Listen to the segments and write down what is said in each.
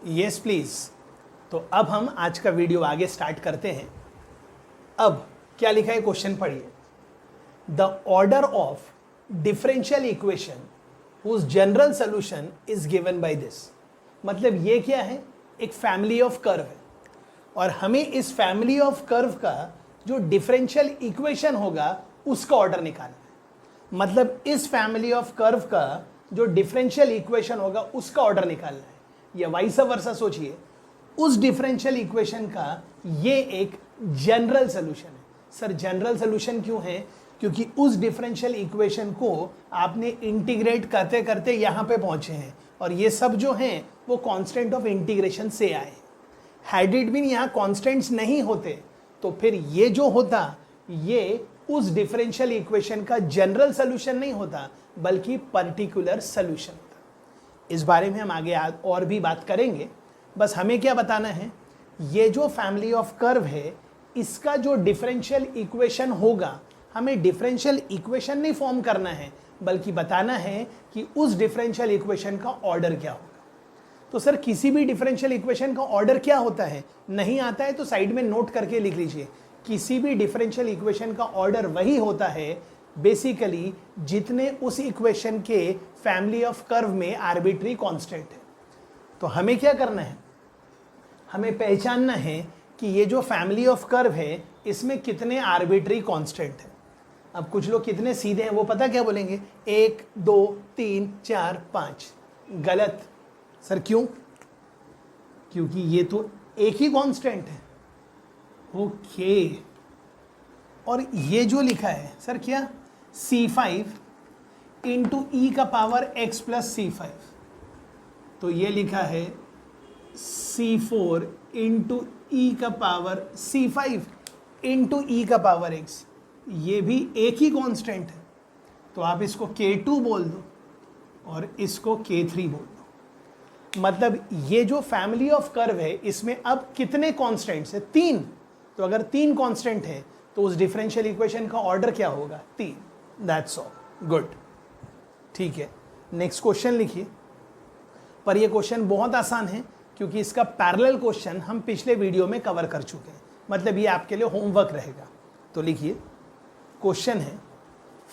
Yes please. तो अब हम आज का वीडियो आगे स्टार्ट करते हैं। अब क्या लिखा है क्वेश्चन पढ़िए। The order of differential equation whose general solution is given by this. मतलब ये क्या है, एक फैमिली ऑफ कर्व है और हमें इस फैमिली ऑफ कर्व का जो डिफरेंशियल इक्वेशन होगा उसका ऑर्डर निकालना है। मतलब इस फैमिली ऑफ कर्व का जो डिफरेंशियल इक्वेशन होगा उसका ऑर्डर निकालना है, या वाइस वर्सा सोचिए, उस डिफरेंशियल इक्वेशन का ये एक जनरल सोल्यूशन है। सर जनरल सोल्यूशन क्यों है? क्योंकि उस डिफरेंशियल इक्वेशन को आपने इंटीग्रेट करते करते यहाँ पे पहुँचे हैं और ये सब जो हैं वो कांस्टेंट ऑफ इंटीग्रेशन से आए। हैड इट बीन यहाँ कांस्टेंट्स नहीं होते तो फिर ये जो होता ये उस डिफरेंशियल इक्वेशन का जनरल सोल्यूशन नहीं होता बल्कि पर्टिकुलर सोल्यूशन होता। इस बारे में हम आगे और भी बात करेंगे। बस हमें क्या बताना है, ये जो फैमिली ऑफ कर्व है इसका जो डिफरेंशियल इक्वेशन होगा, हमें डिफरेंशियल इक्वेशन नहीं फॉर्म करना है बल्कि बताना है कि उस डिफरेंशियल इक्वेशन का ऑर्डर क्या होगा। तो सर किसी भी डिफरेंशियल इक्वेशन का ऑर्डर क्या होता है, नहीं आता है तो साइड में नोट करके लिख लीजिए। किसी भी डिफरेंशियल इक्वेशन का ऑर्डर वही होता है बेसिकली जितने उस इक्वेशन के फैमिली ऑफ कर्व में आर्बिट्री कांस्टेंट है। तो हमें क्या करना है, हमें पहचानना है कि ये जो फैमिली ऑफ कर्व है इसमें कितने आर्बिट्री कांस्टेंट है। अब कुछ लोग कितने सीधे हैं वो पता क्या बोलेंगे, 1 2 3 4 5। गलत। सर क्यों? क्योंकि ये तो एक ही कांस्टेंट है। ओके। और ये जो लिखा है सर क्या, C5 इंटू ई का पावर x प्लस C5, तो ये लिखा है C4 इंटू ई का पावर C5 इंटू ई का पावर x। ये भी एक ही कांस्टेंट है तो आप इसको K2 बोल दो और इसको K3 बोल दो। मतलब ये जो फैमिली ऑफ कर्व है इसमें अब कितने कांस्टेंट्स है, 3। तो अगर 3 कांस्टेंट है तो उस डिफरेंशियल इक्वेशन का ऑर्डर क्या होगा, 3। That's all. गुड, ठीक है। नेक्स्ट क्वेश्चन लिखिए। पर ये क्वेश्चन बहुत आसान है क्योंकि इसका पैरेलल क्वेश्चन हम पिछले वीडियो में कवर कर चुके हैं। मतलब ये आपके लिए होमवर्क रहेगा। तो लिखिए, क्वेश्चन है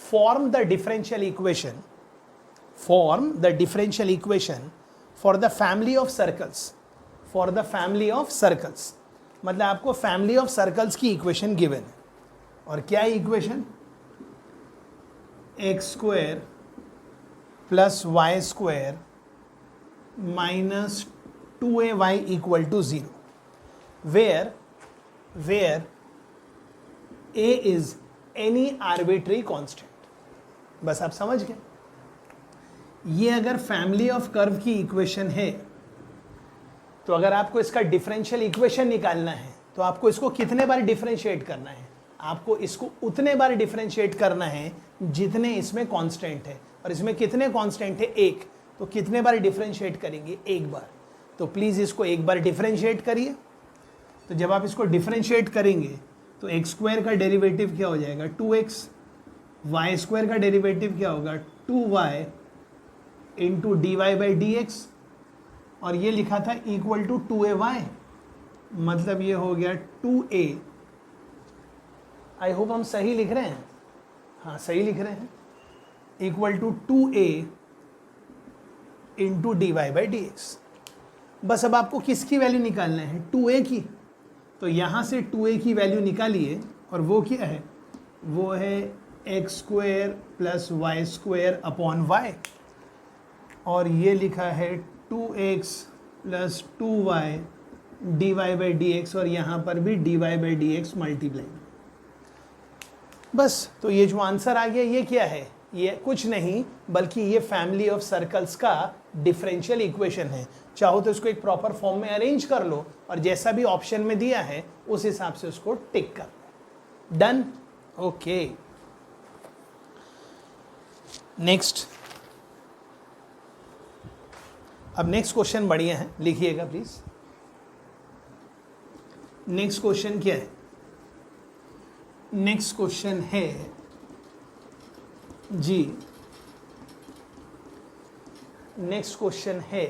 form the differential equation for the family of circles. For the family of circles मतलब आपको फैमिली ऑफ सर्कल्स की इक्वेशन गिवन है। और क्या है equation, x² plus y² minus 2ay equal to 0 where a is any arbitrary constant. बस आप समझ गए। ये अगर फैमिली ऑफ कर्व की इक्वेशन है तो अगर आपको इसका डिफरेंशियल इक्वेशन निकालना है तो आपको इसको कितने बार डिफरेंशिएट करना है, आपको इसको उतने बार डिफरेंशिएट करना है जितने इसमें कांस्टेंट है। और इसमें कितने कांस्टेंट है, 1। तो कितने बार डिफरेंशिएट करेंगे, 1 बार। तो प्लीज़ इसको 1 बार डिफरेंशिएट करिए। तो जब आप इसको डिफरेंशिएट करेंगे तो x² का डेरिवेटिव क्या हो जाएगा, 2x। y² का डेरिवेटिव क्या होगा, 2y इंटू dy/dx। और ये लिखा था इक्वल टू 2ay, मतलब ये हो गया 2a। आई होप हम सही लिख रहे हैं, हाँ सही लिख रहे हैं, equal to 2a into dy/dx। बस अब आपको किसकी वैल्यू निकालना है, 2a की। तो यहाँ से 2a की वैल्यू निकालिए और वो क्या है, वो है x² plus y² upon y। और ये लिखा है 2x प्लस 2y dy/dx और यहाँ पर भी dy/dx मल्टीप्लाई। बस। तो ये जो आंसर आ गया ये क्या है, ये कुछ नहीं बल्कि ये फैमिली ऑफ सर्कल्स का डिफरेंशियल इक्वेशन है। चाहो तो इसको एक प्रॉपर फॉर्म में अरेंज कर लो और जैसा भी ऑप्शन में दिया है उस हिसाब से उसको टिक कर लो। Done, okay. नेक्स्ट। अब नेक्स्ट क्वेश्चन बढ़िया है, लिखिएगा प्लीज। नेक्स्ट क्वेश्चन क्या है, नेक्स्ट क्वेश्चन है जी, नेक्स्ट क्वेश्चन है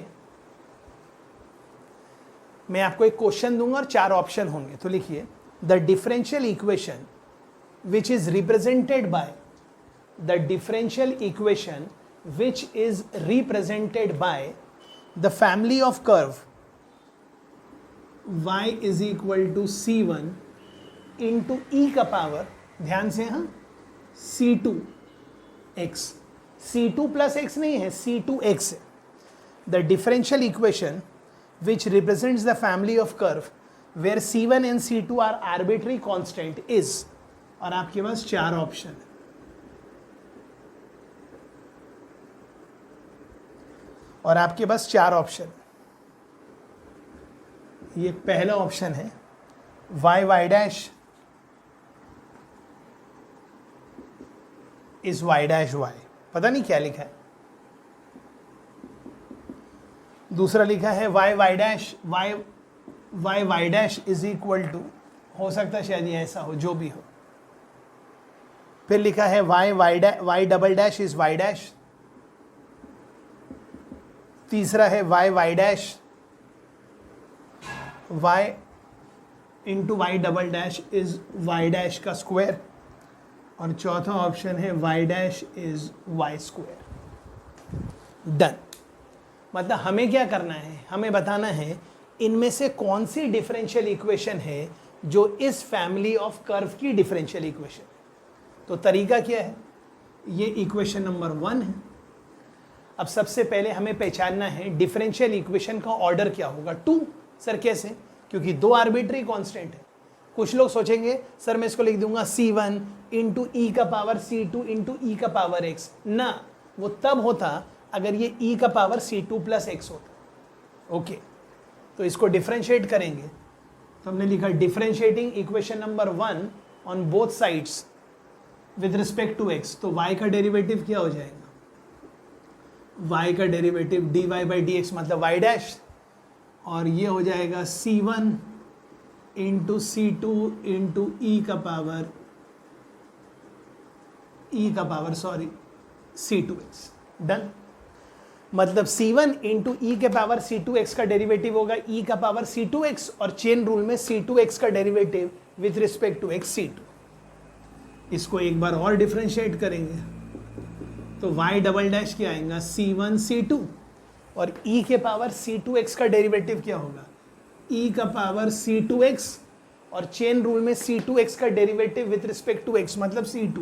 मैं आपको एक क्वेश्चन दूंगा और 4 ऑप्शन होंगे, तो लिखिए the differential equation which is represented by the differential equation which is represented by the family of curve y is equal to c1 into e का पावर, ध्यान से, हाँ, c2x, c2 plus x नहीं है, c2x है. The differential equation which represents the family of curve where c1 and c2 are arbitrary constant is, और आपके पास 4 option है. और आपके पास 4 ऑप्शन. ये पहला ऑप्शन है y y dash is y dash y, पता नहीं क्या लिखा है. दूसरा लिखा है y y dash y y y dash is equal to, हो सकता है शायद ये ऐसा हो, जो भी हो. फिर लिखा है y double dash is y dash. तीसरा है y y dash y into y double dash is y dash का स्क्वायर. और चौथा ऑप्शन है y dash is y square. Done. मतलब हमें क्या करना है, हमें बताना है इनमें से कौन सी डिफरेंशियल इक्वेशन है जो इस फैमिली ऑफ कर्व की डिफरेंशियल इक्वेशन. तो तरीका क्या है, ये इक्वेशन नंबर 1 है. अब सबसे पहले हमें पहचानना है डिफरेंशियल इक्वेशन का ऑर्डर क्या होगा. 2. सर कैसे, क्योंकि 2 आर्बिट्री कांस्टेंट है. कुछ लोग सोचेंगे सर मैं इसको लिख दूंगा c1 इंटू ई का पावर c2 इंटू ई का पावर x. ना, वो तब होता अगर ये e का पावर c2 प्लस x होता. ओके, तो इसको डिफरेंशिएट करेंगे. तो हमने लिखा differentiating equation number 1 on both sides with respect to x. तो y का डेरिवेटिव क्या हो जाएगा, y का derivative dy by d x मतलब y डैश, और ये हो जाएगा c1 इंटू c2 इंटू ई का पावर c2x. डन. मतलब c1 इंटू ई के पावर c2x का डेरिवेटिव होगा e का पावर c2x, और चेन रूल में c2x का derivative with respect to x c2. इसको एक बार और डिफरेंशिएट करेंगे तो y डबल डैश क्या आएगा c1 c2, और e के पावर c2x का डेरिवेटिव क्या होगा e का पावर c2x, और चेन रूल में c2x का derivative with respect to x मतलब c2.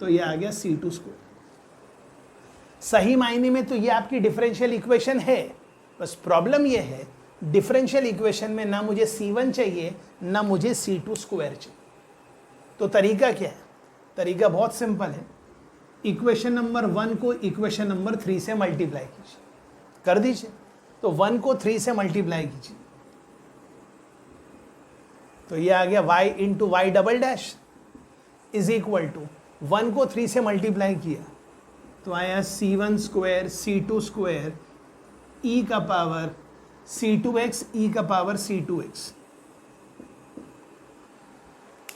तो ये आ गया c2 स्क्वायर. सही मायने में तो ये आपकी डिफरेंशियल इक्वेशन है. बस प्रॉब्लम ये है डिफरेंशियल इक्वेशन में ना मुझे c1 चाहिए ना मुझे c2 स्क्वायर चाहिए. तो तरीका क्या है, तरीका बहुत सिंपल है. इक्वेशन नंबर 1 को इक्वेशन नंबर 3 से मल्टीप्लाई कीजिए, कर दीजिए. तो 1 को 3 से मल्टीप्लाई कीजिए तो ये आ गया y into y double dash is equal to 1 को 3 से मल्टीप्लाई किया तो आया c1 square c2 square e का पावर c2x e का पावर c2x.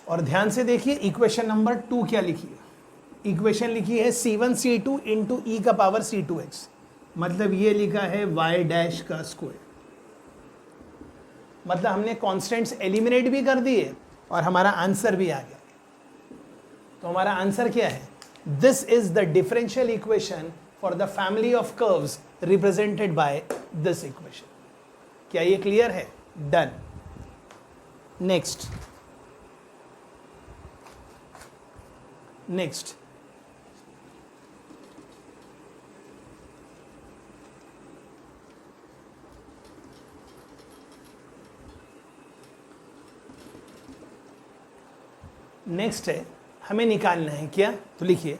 और ध्यान से देखिए इक्वेशन नंबर 2 क्या लिखी है. इक्वेशन लिखी है c1 c2 इंटू ई का पावर c2x, मतलब ये लिखा है y डैश का स्क्वायर. मतलब हमने कॉन्स्टेंट्स एलिमिनेट भी कर दिए और हमारा आंसर भी आ गया. तो हमारा आंसर क्या है, this is the differential equation for the family of curves represented by this equation. क्या ये क्लियर है? डन. नेक्स्ट नेक्स्ट है, हमें निकालना है क्या, तो लिखिए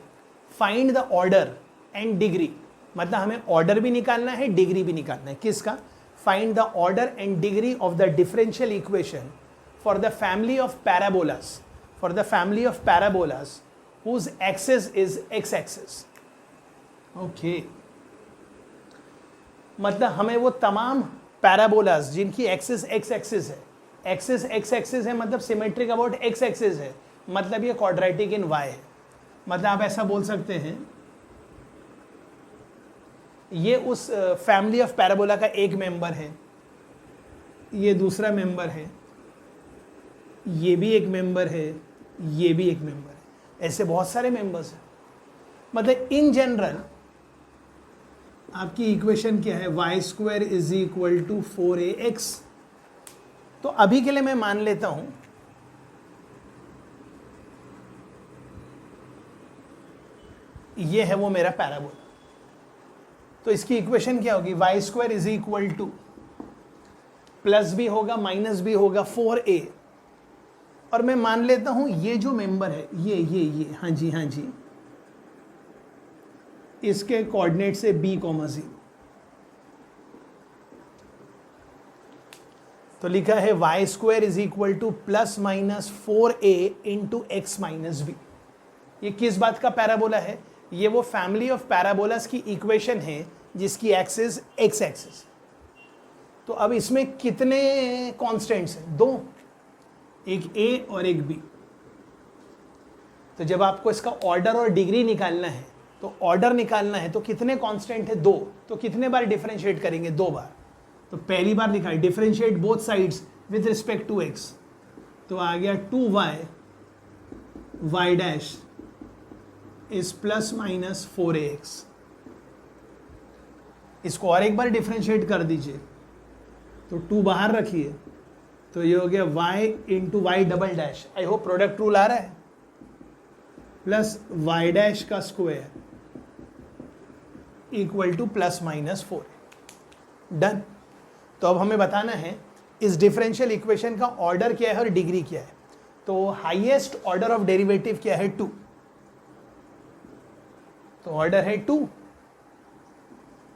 find the order and degree. मतलब हमें ऑर्डर भी निकालना है, डिग्री भी निकालना है. किसका? Find the order and degree of the differential equation for the family of parabolas whose axis is x axis. Okay, मतलब हमें वो तमाम पैराबोलास जिनकी एक्सिस x एक्सिस है, एक्सिस x एक्सिस है मतलब सिमेट्रिक अबाउट x एक्सिस है, मतलब ये क्वाड्रेटिक इन y है. मतलब आप ऐसा बोल सकते हैं ये उस फैमिली ऑफ पैराबोला का एक मेंबर है. ये दूसरा मेंबर है, ये भी एक मेंबर है, ये भी एक मेंबर है, ऐसे बहुत सारे मेंबर्स हैं। मतलब इन जनरल आपकी इक्वेशन क्या है, y square is equal to 4ax। तो अभी के लिए मैं मान लेता हूं ये है वो मेरा पैराबोला। तो इसकी इक्वेशन क्या होगी, y square is equal to plus भी होगा माइनस भी होगा 4a, और मैं मान लेता हूं ये जो मेंबर है ये हाँ जी इसके कोऑर्डिनेट से b, 0। तो लिखा है y square is equal to plus minus 4a into x minus B. ये किस बात का पैराबोला है, ये वो फैमिली ऑफ पैराबोलास की इक्वेशन है जिसकी एक्सिस एक्स एक्सिस। तो अब इसमें कितने कांस्टेंट्स हैं, दो, एक a और एक b। तो जब आपको इसका ऑर्डर और डिग्री निकालना है, तो ऑर्डर निकालना है तो कितने कांस्टेंट है, दो। तो कितने बार डिफरेंशिएट करेंगे, दो बार। तो पहली बार लिखा है differentiate both sides with respect to x, तो आ गया 2y y dash is plus minus 4ax। इसको और एक बार डिफरेंशिएट कर दीजिए, तो 2 बाहर रखिए, तो ये हो गया y into y double dash, I hope product rule आ रहा है, प्लस y डैश का square equal to plus minus 4। Done. तो अब हमें बताना है इस डिफरेंशियल इक्वेशन का ऑर्डर क्या है और डिग्री क्या है। तो हाईएस्ट ऑर्डर ऑफ डेरिवेटिव क्या है, 2। तो ऑर्डर है 2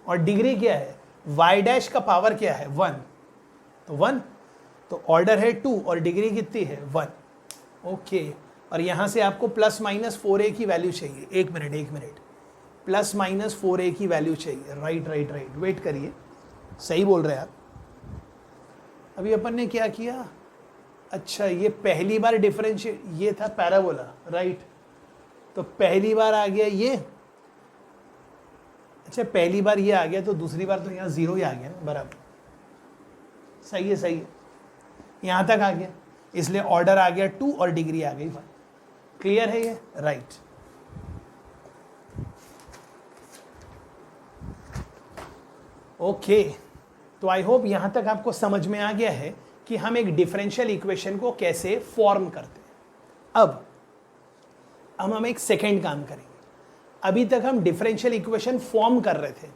और डिग्री क्या है, y डैश का पावर क्या है, 1, तो 1। तो ऑर्डर है 2 और डिग्री कितनी है, 1। ओके, और यहां से आपको प्लस माइनस 4a की वैल्यू चाहिए। एक मिनट, प्लस माइनस 4a की वैल्यू चाहिए। राइट, वेट करिए, सही बोल रहे हैं आप। अभी अपन ने क्या किया, अच्छा ये पहली बार डिफरेंशिएट, ये था पैराबोला, राइट। तो पहली बार आ गया ये, अच्छा पहली बार ये आ गया, तो दूसरी बार तो यहाँ 0 ही आ गया ना, बराबर। सही है, यहाँ तक आ गया, इसलिए ऑर्डर आ गया 2 और डिग्री आ गई 1। क्लियर है ये, राइट। ओके, तो आई होप यहां तक आपको समझ में आ गया है कि हम एक डिफरेंशियल इक्वेशन को कैसे फॉर्म करते हैं। अब हम एक सेकेंड काम करेंगे। अभी तक हम डिफरेंशियल इक्वेशन फॉर्म कर रहे थे,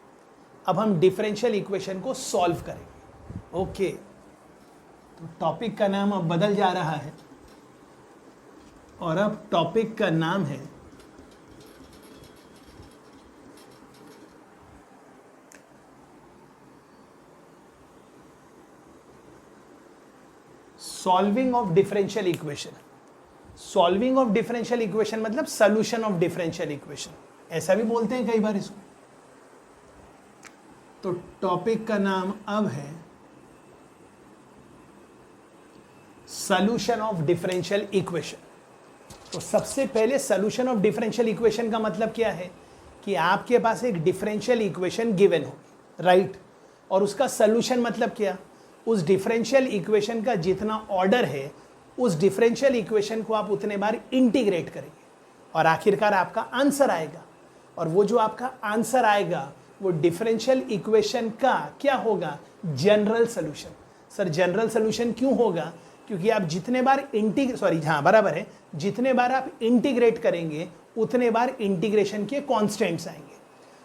अब हम डिफरेंशियल इक्वेशन को सॉल्व करेंगे। ओके, तो टॉपिक का नाम अब बदल जा रहा है और अब टॉपिक का नाम है solving of differential equation. Solving of differential equation मतलब सॉल्यूशन ऑफ डिफरेंशियल इक्वेशन, ऐसा भी बोलते हैं कई बार इसको। तो टॉपिक का नाम अब है सॉल्यूशन ऑफ डिफरेंशियल इक्वेशन। तो सबसे पहले सॉल्यूशन ऑफ डिफरेंशियल इक्वेशन का मतलब क्या है कि आपके पास एक डिफरेंशियल इक्वेशन गिवन हो, राइट, और उसका सॉल्यूशन मतलब क्या, उस डिफरेंशियल इक्वेशन का जितना ऑर्डर है उस डिफरेंशियल इक्वेशन को आप उतने बार इंटीग्रेट करेंगे और आखिरकार आपका आंसर आएगा। और वो जो आपका आंसर आएगा वो डिफरेंशियल इक्वेशन का क्या होगा, general solution. Sir general solution क्यों होगा, क्योंकि आप जितने बार बराबर है, जितने बार आप इंटीग्रेट करेंगे उतने बार इंटीग्रेशन के कांस्टेंट्स आएंगे।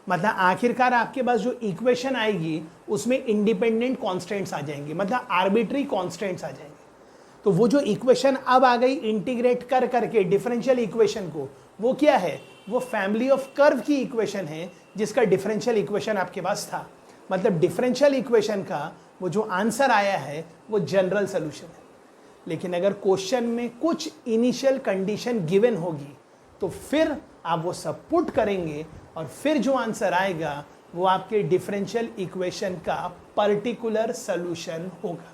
मतलब आखिरकार आपके पास जो इक्वेशन आएगी उसमें इंडिपेंडेंट कांस्टेंट्स आ जाएंगे, मतलब आर्बिट्री कांस्टेंट्स आ जाएंगे। तो वो जो इक्वेशन अब आ गई इंटीग्रेट कर करके डिफरेंशियल इक्वेशन को, वो क्या है, वो फैमिली ऑफ कर्व की इक्वेशन है जिसका डिफरेंशियल इक्वेशन आपके पास था। मतलब डिफरेंशियल इक्वेशन का वो जो आंसर आया है वो जनरल सोल्यूशन है। लेकिन अगर क्वेश्चन में कुछ इनिशियल कंडीशन गिवन होगी तो फिर आप वो सब पुट करेंगे और फिर जो आंसर आएगा वो आपके डिफरेंशियल इक्वेशन का पर्टिकुलर सॉल्यूशन होगा।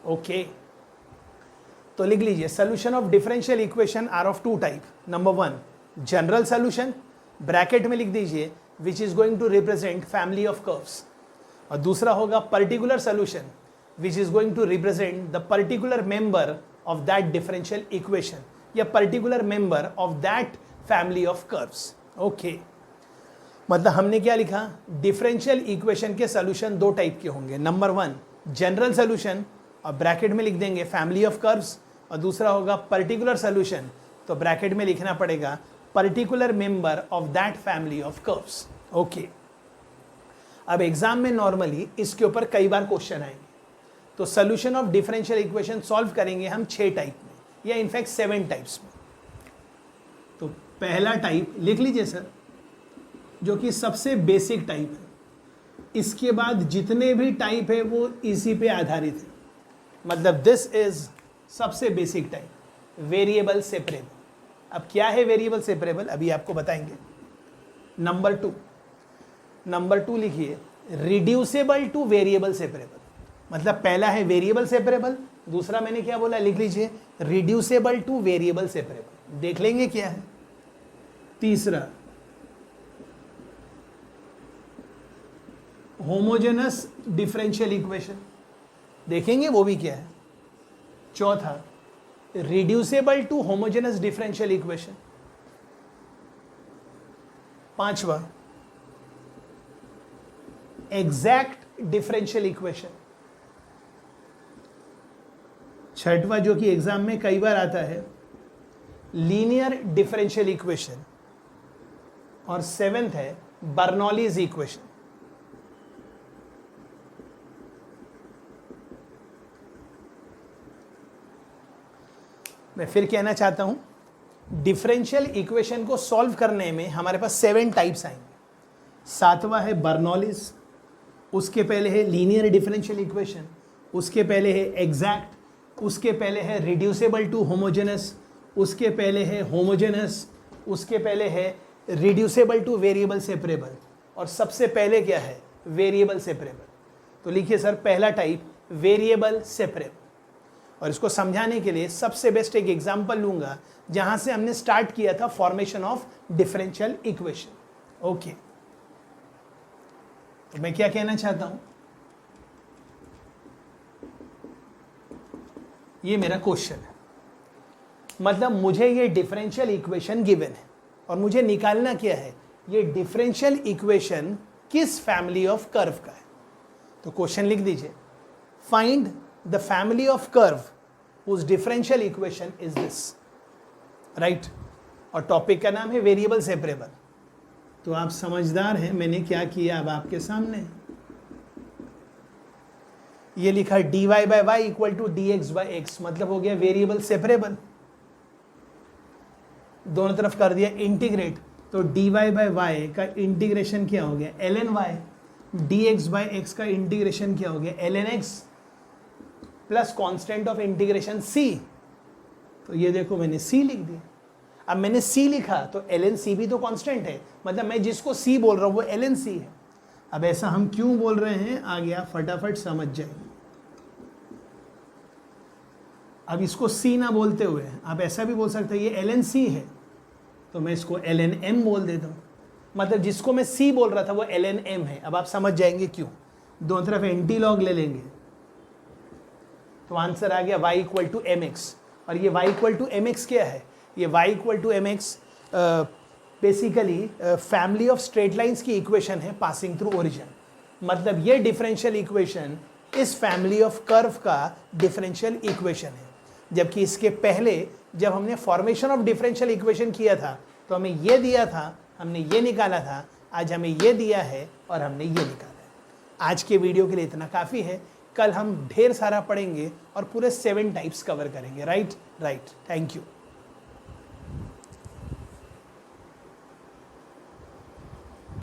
ओके, तो लिख लीजिए solution of differential equation are of two type. Number 1 general solution, bracket में लिख दीजिए which is going to represent family of curves, और दूसरा होगा particular solution which is going to represent the particular member of that differential equation या particular member of that family of curves. Okay, मतलब हमने क्या लिखा, डिफरेंशियल इक्वेशन के solution दो टाइप के होंगे। नंबर 1 जनरल सोल्यूशन, और ब्रैकेट में लिख देंगे फैमिली ऑफ कर्व्स, और दूसरा होगा पर्टिकुलर सोल्यूशन, तो ब्रैकेट में लिखना पड़ेगा particular member of that family of curves. Okay, अब एग्जाम में नॉर्मली इसके ऊपर कई बार क्वेश्चन आएंगे, तो solution of differential equation solve करेंगे हम 6 टाइप में या इनफैक्ट 7 टाइप्स में। तो पहला टाइप लिख लीजिए सर, जो कि सबसे बेसिक टाइप है। इसके बाद जितने भी टाइप है वो इसी पे आधारित है, मतलब दिस इज सबसे बेसिक टाइप, वेरिएबल सेपरेबल। अब क्या है वेरिएबल सेपरेबल, अभी आपको बताएंगे। नंबर 2 लिखिए, रिड्यूसेबल टू वेरिएबल सेपरेबल। मतलब पहला है वेरिएबल सेपरेबल, दूसरा मैंने क्या बोला, लिख लीजिए रिड्यूसेबल टू वेरिएबल सेपरेबल। देख लेंगे क्या है। तीसरा होमोजेनस डिफरेंशियल इक्वेशन, देखेंगे वो भी क्या है। चौथा reducible to homogeneous differential equation. पांचवा एग्जैक्ट डिफरेंशियल इक्वेशन। छठवा जो कि एग्जाम में कई बार आता है, लीनियर डिफरेंशियल इक्वेशन। और 7th है बर्नौलीज इक्वेशन। मैं फिर कहना चाहता हूं, डिफरेंशियल इक्वेशन को सॉल्व करने में हमारे पास 7 टाइप्स आएंगे। 7वां है बर्नौलीज, उसके पहले है लीनियर डिफरेंशियल इक्वेशन, उसके पहले है एग्जैक्ट, उसके पहले है रिड्यूसेबल टू होमोजेनस, उसके पहले है होमोजेनस, उसके पहले है रिड्यूसेबल टू वेरिएबल सेपरेबल, और सबसे पहले क्या है, वेरिएबल सेपरेबल। तो लिखिए सर पहला टाइप वेरिएबल सेपरेबल। और इसको समझाने के लिए सबसे बेस्ट एक एग्जांपल लूंगा जहां से हमने स्टार्ट किया था formation of differential equation. Okay, तो मैं क्या कहना चाहता हूं, ये मेरा क्वेश्चन है, मतलब मुझे ये डिफरेंशियल इक्वेशन गिवन है और मुझे निकालना क्या है, ये डिफरेंशियल इक्वेशन किस फैमिली ऑफ कर्व का है। तो क्वेश्चन लिख दीजिए, find the family of curve whose differential equation is this, right? और टॉपिक का नाम है वेरिएबल सेपरेबल। तो आप समझदार हैं, मैंने क्या किया अब आपके सामने ये लिखा dy by y equal to dx by x, मतलब हो गया वेरिएबल सेपरेबल। दोनों तरफ कर दिया इंटीग्रेट, तो dy by y का इंटीग्रेशन क्या हो गया ln y, dx by x का इंटीग्रेशन क्या हो गया ln x, plus constant of integration c। तो ये देखो मैंने c लिख दिया। अब मैंने c लिखा तो ln c भी तो कांस्टेंट है, मतलब मैं जिसको c बोल रहा हूं वो ln c है। अब ऐसा हम क्यों बोल रहे हैं आगे आप फटाफट समझ जाएंगे। अब इसको c ना बोलते हुए आप ऐसा भी बोल सकते हैं ये ln c है, तो मैं इसको ln m बोल देता हूं, मतलब जिसको मैं c बोल रहा था वो ln m है। अब आप समझ जाएंगे क्यों। दोनों तरफ एंटी लॉग ले लेंगे तो आंसर आ गया y equal to M X. और ये y equal to M X क्या है, ये y equal to M X basically family of straight lines की इक्वेशन है पासिंग थ्रू ओरिजिन। मतलब ये डिफरेंशियल इक्वेशन इस फैमिली ऑफ कर्व का डिफरेंशियल इक्वेशन है। जबकि इसके पहले जब हमने फॉर्मेशन ऑफ डिफरेंशियल इक्वेशन किया था तो हमें ये दिया था, हमने ये निकाला था, आज हमें ये दिया है और हमने ये निकाला है। आज के वीडियो के लिए इतना काफ़ी है, कल हम ढेर सारा पढ़ेंगे और पूरे 7 टाइप्स कवर करेंगे। Right, thank you.